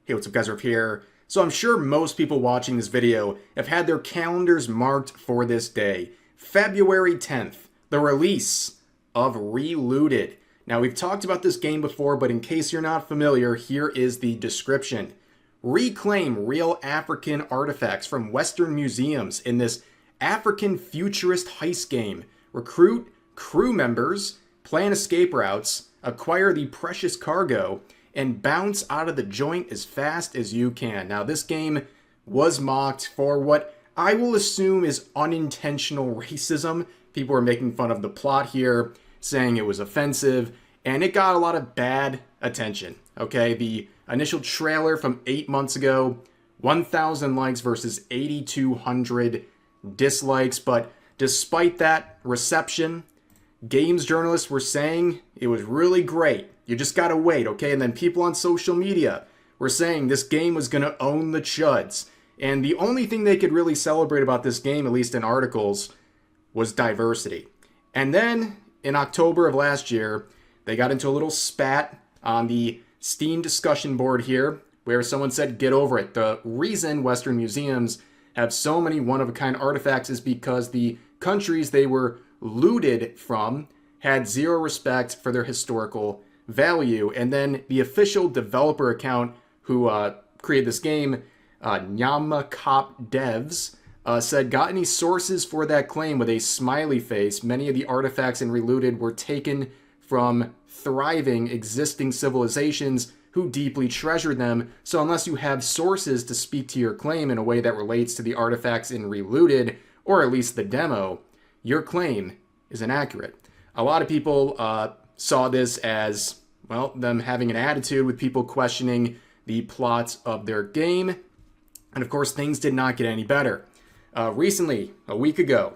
Hey, what's up guys, Riff here. So I'm sure most people watching this video have had their calendars marked for this day. February 10th, the release of Relooted. Now we've talked about this game before, but in case you're not familiar, here is the description. Reclaim real African artifacts from Western museums in this African futurist heist game. Recruit crew members, plan escape routes, acquire the precious cargo, and bounce out of the joint as fast as you can. Now, this game was mocked for what I will assume is unintentional racism. People were making fun of the plot here, saying it was offensive, and it got a lot of bad attention. Okay, the initial trailer from 8 months ago, 1,000 likes versus 8,200 dislikes, but despite that reception, games journalists were saying it was really great. You just gotta wait, okay? And then people on social media were saying this game was gonna own the chuds. And the only thing they could really celebrate about this game, at least in articles, was diversity. And then in October of last year, they got into a little spat on the Steam discussion board here, where someone said, get over it. The reason Western museums have so many one-of-a-kind artifacts is because the countries they were looted from had zero respect for their historical value. And then the official developer account who created this game, Nyamakop Devs, said, got any sources for that claim, with a smiley face. Many of the artifacts in Relooted were taken from thriving existing civilizations who deeply treasured them. So unless you have sources to speak to your claim in a way that relates to the artifacts in Relooted, or at least the demo, your claim is inaccurate. A lot of people saw this as, well, them having an attitude with people questioning the plots of their game. And of course, things did not get any better. Recently, a week ago,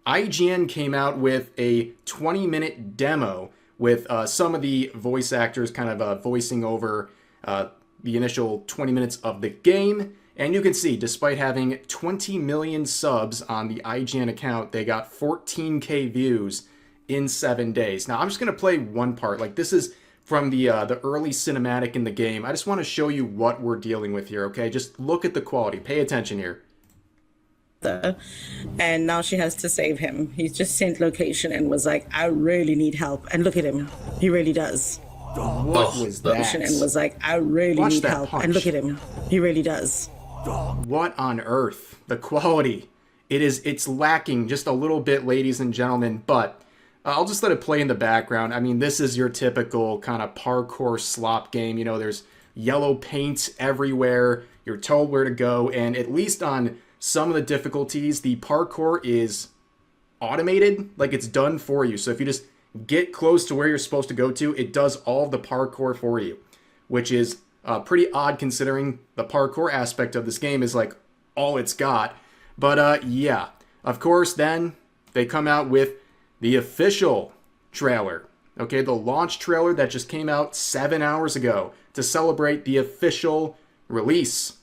IGN came out with a 20-minute demo with some of the voice actors kind of voicing over the initial 20 minutes of the game. And you can see, despite having 20 million subs on the IGN account, they got 14K views in 7 days. Now, I'm just going to play one part. Like, this is from the early cinematic in the game. I just want to show you what we're dealing with here, okay? Just look at the quality. Pay attention here. And now she has to save him. He's just sent location and was like, I really need help. And look at him. He really does. What was that? And was like, I really need help. Punch. And look at him. He really does. What on earth? The quality. It's lacking just a little bit, ladies and gentlemen, but I'll just let it play in the background. I mean, this is your typical kind of parkour slop game. You know, there's yellow paint everywhere. You're told where to go, and at least on some of the difficulties, the parkour is automated, like it's done for you. So if you just get close to where you're supposed to go to, it does all the parkour for you, which is pretty odd considering the parkour aspect of this game is like all it's got. But yeah, of course, then they come out with the official trailer, okay, the launch trailer that just came out 7 hours ago to celebrate the official release.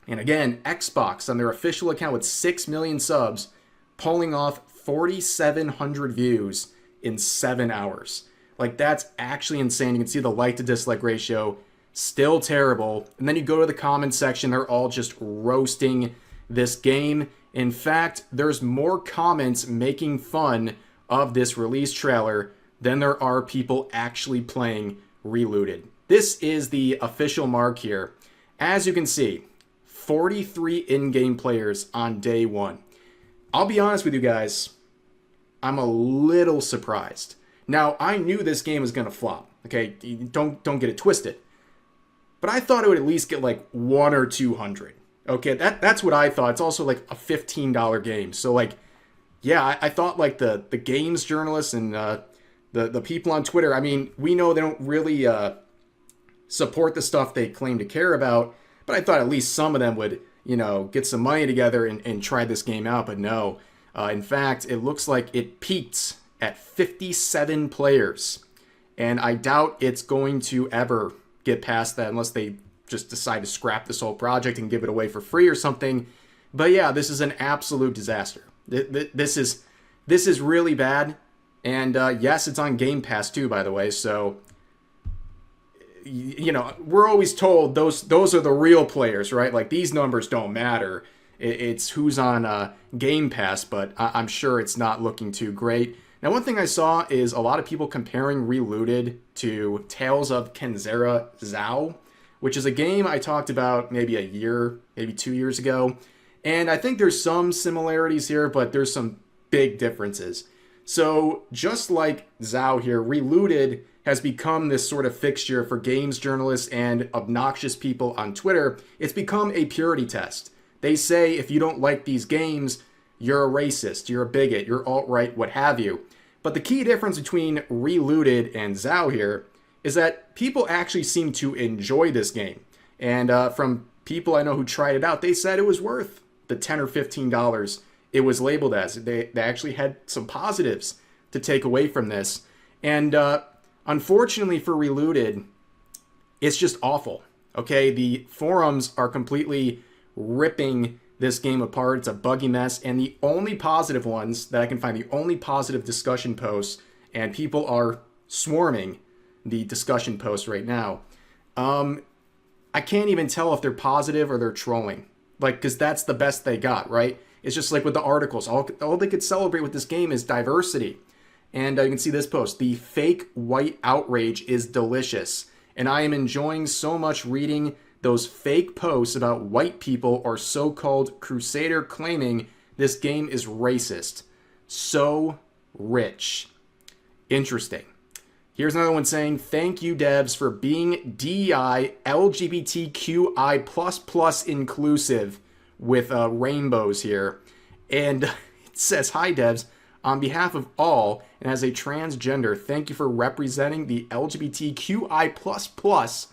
And again, Xbox on their official account with 6 million subs, pulling off 4,700 views in 7 hours. Like, that's actually insane. You can see the like to dislike ratio, still terrible. And then you go to the comments section, they're all just roasting this game. In fact, there's more comments making fun of this release trailer than there are people actually playing Relooted. This is the official mark here. As you can see, 43 in-game players on day one. I'll be honest with you guys, I'm a little surprised. Now, I knew this game was going to flop, okay? Don't get it twisted. But I thought it would at least get like 1 or 200. Okay, that's what I thought. It's also like a $15 game. So like, yeah, I thought like the games journalists and the people on Twitter, I mean, we know they don't really support the stuff they claim to care about, but I thought at least some of them would, you know, get some money together and try this game out. But no, in fact, it looks like it peaked at 57 players. And I doubt it's going to ever get past that unless they just decide to scrap this whole project and give it away for free or something. But yeah, this is an absolute disaster. This is really bad. And yes, it's on Game Pass too, by the way. So we're always told those are the real players, right? Like, these numbers don't matter. It's who's on Game Pass, but I'm sure it's not looking too great. Now, one thing I saw is a lot of people comparing Relooted to Tales of Kenzera Zhao, which is a game I talked about maybe a year, maybe 2 years ago. And I think there's some similarities here, but there's some big differences. So just like Zhao here, Relooted has become this sort of fixture for games journalists and obnoxious people on Twitter. It's become a purity test. They say if you don't like these games, you're a racist, you're a bigot, you're alt-right, what have you. But the key difference between Relooted and Zhao here is that people actually seem to enjoy this game. And from people I know who tried it out, they said it was worth the $10 or $15 it was labeled as. They actually had some positives to take away from this. And unfortunately for Relooted, it's just awful. Okay, the forums are completely ripping this game apart. It's a buggy mess. And the only positive ones that I can find, the only positive discussion posts, and people are swarming the discussion posts right now. I can't even tell if they're positive or they're trolling. Like, because that's the best they got, right? It's just like with the articles. All they could celebrate with this game is diversity. And you can see this post. The fake white outrage is delicious. And I am enjoying so much reading those fake posts about white people or so-called crusader claiming this game is racist. So rich. Interesting. Here's another one saying, thank you devs for being DEI LGBTQI++ inclusive with rainbows here. And it says, hi devs, on behalf of all and as a transgender, thank you for representing the LGBTQI++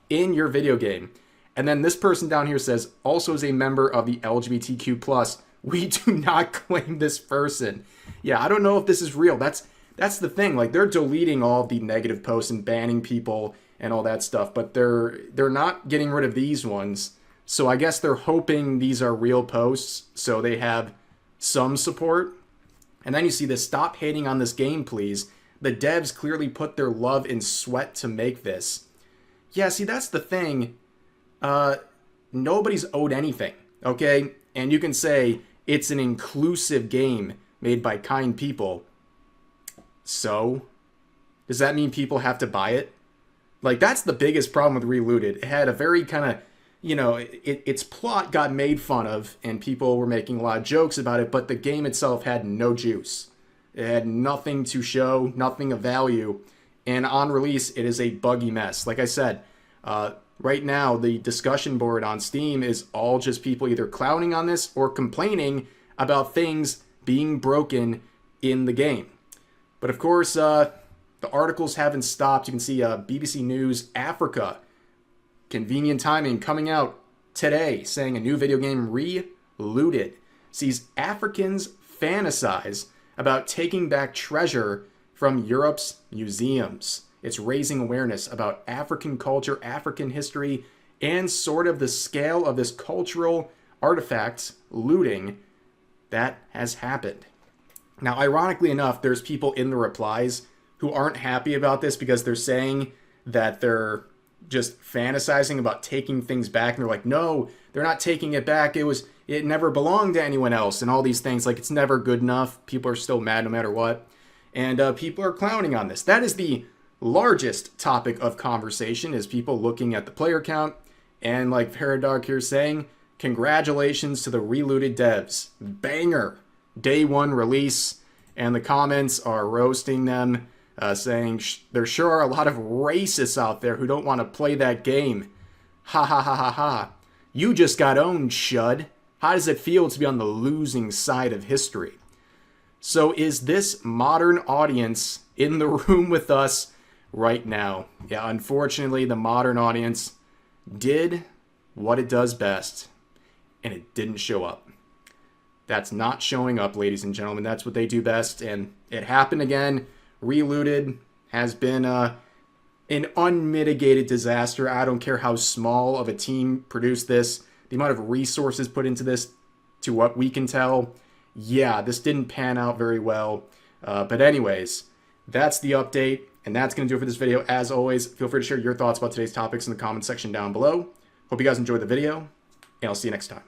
in your video game. And then this person down here says, also as a member of the LGBTQ+, we do not claim this person. Yeah, I don't know if this is real. That's the thing. Like, they're deleting all of the negative posts and banning people and all that stuff, but they're not getting rid of these ones. So I guess they're hoping these are real posts so they have some support. And then you see this, stop hating on this game, please. The devs clearly put their love and sweat to make this. Yeah, see, that's the thing. Nobody's owed anything, okay? And you can say it's an inclusive game made by kind people. So, does that mean people have to buy it? Like, that's the biggest problem with Relooted. It had a very kind of, its plot got made fun of, and people were making a lot of jokes about it, but the game itself had no juice. It had nothing to show, nothing of value, and on release, it is a buggy mess. Like I said, right now, the discussion board on Steam is all just people either clowning on this or complaining about things being broken in the game. But of course, the articles haven't stopped. You can see BBC News Africa, convenient timing, coming out today saying a new video game, Relooted, sees Africans fantasize about taking back treasure from Europe's museums. It's raising awareness about African culture, African history, and sort of the scale of this cultural artifacts looting that has happened. Now, ironically enough, there's people in the replies who aren't happy about this because they're saying that they're just fantasizing about taking things back. And they're like, no, they're not taking it back. It never belonged to anyone else and all these things. Like, it's never good enough. People are still mad no matter what. And people are clowning on this. That is the largest topic of conversation, is people looking at the player count. And like Paradog here saying, congratulations to the Relooted devs. Banger. Day one release. And the comments are roasting them, saying there sure are a lot of racists out there who don't want to play that game. Ha ha ha ha ha. You just got owned, Shud. How does it feel to be on the losing side of history? So is this modern audience in the room with us right now? Yeah, unfortunately, the modern audience did what it does best, and it didn't show up. That's not showing up, ladies and gentlemen. That's what they do best, and it happened again. Relooted has been an unmitigated disaster. I don't care how small of a team produced this. The amount of resources put into this, to what we can tell, yeah, this didn't pan out very well. But anyways, that's the update. And that's going to do it for this video. As always, feel free to share your thoughts about today's topics in the comments section down below. Hope you guys enjoyed the video, and I'll see you next time.